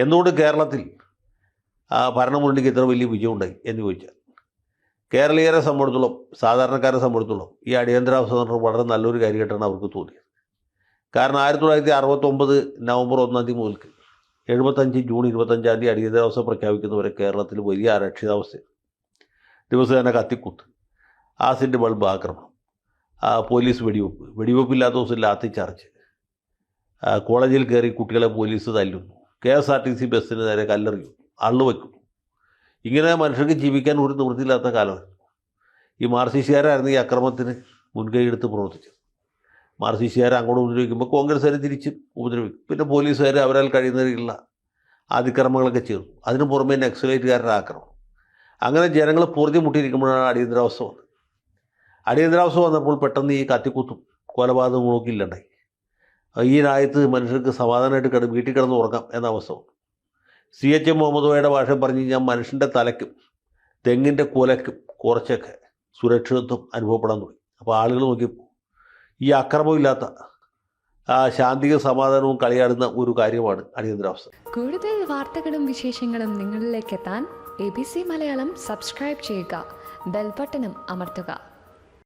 എന്തുകൊണ്ട് കേരളത്തിൽ ഭരണമുന്നണിക്ക് ഇത്ര വലിയ വിജയം ഉണ്ടായി എന്ന് ചോദിച്ചാൽ, കേരളീയരെ സംബന്ധിച്ചിടത്തോളം, സാധാരണക്കാരെ സംബന്ധിച്ചിടത്തോളം ഈ അടിയന്തരാവസ്ഥ എന്ന് പറഞ്ഞാൽ വളരെ നല്ലൊരു കാര്യമായിട്ടാണ് അവർക്ക് തോന്നിയത്. കാരണം 1969 നവംബർ 1 മുതൽക്ക് 75 ജൂൺ 25 അടിയന്തരാവസ്ഥ പ്രഖ്യാപിക്കുന്നവരെ കേരളത്തിൽ വലിയ അരക്ഷിതാവസ്ഥ, ദിവസേന കത്തിക്കുത്ത്, ആസിഡ് ബൾബ് ആക്രമണം, പോലീസ് വെടിവെപ്പില്ലാത്ത ദിവസം ലാത്തിച്ചാർജ്, കോളേജിൽ കയറി കുട്ടികളെ പോലീസ് തല്ലുന്നു, KSRTC ബസ്സിന് നേരെ കല്ലെറിയുന്നു, അള്ളു വയ്ക്കുന്നു. ഇങ്ങനെ മനുഷ്യർക്ക് ജീവിക്കാൻ ഒരു നിവൃത്തിയില്ലാത്ത കാലമായിരുന്നു. ഈ മാർക്സിസ്റ്റുകാരായിരുന്നു ഈ അക്രമത്തിന് മുൻകൈ എടുത്ത് പ്രവർത്തിച്ചത്. മാർക്സിസ്റ്റുകാരെ അങ്ങോട്ട് ഉപദ്രവിക്കുമ്പോൾ കോൺഗ്രസ്സുകാർ തിരിച്ചും ഉപദ്രവിക്കും. പിന്നെ പോലീസുകാർ അവരാൽ കഴിയുന്നതിലുള്ള അതിക്രമങ്ങളൊക്കെ ചെയ്തു. അതിന് പുറമെ നക്സലൈറ്റുകാരുടെ ആക്രമണം. അങ്ങനെ ജനങ്ങൾ പൊറുതി മുട്ടിയിരിക്കുമ്പോഴാണ് അടിയന്തരാവസ്ഥ വന്നത്. അടിയന്തരാവസ്ഥ വന്നപ്പോൾ പെട്ടെന്ന് ഈ കത്തിക്കുത്തും കൊലപാതകങ്ങളൊക്കെ ഇല്ലണ്ടായി. ഈ രാജ്യത്ത് മനുഷ്യർക്ക് സമാധാനമായിട്ട് വീട്ടിൽ കിടന്ന് ഉറങ്ങാം എന്ന അവസ്ഥ വന്നു. CH മുഹമ്മദ് കോയയുടെ ഭാഷ പറഞ്ഞു കഴിഞ്ഞാൽ മനുഷ്യൻ്റെ തലയ്ക്കും തെങ്ങിൻ്റെ കുലയ്ക്കും കുറച്ചൊക്കെ സുരക്ഷിതത്വം അനുഭവപ്പെടാൻ തുടങ്ങി. അപ്പോൾ ആളുകൾ നോക്കിയപ്പോൾ ഈ അക്രമമില്ലാത്ത ശാന്തിക സമാധാനവും കളിയാടുന്ന ഒരു കാര്യമാണ് അടിയന്തരാവസ്ഥ. കൂടുതൽ വാർത്തകളും വിശേഷങ്ങളും നിങ്ങളിലേക്ക് എത്താൻ ABC മലയാളം സബ്സ്ക്രൈബ് ചെയ്യുക, ബെൽബട്ടനും അമർത്തുക.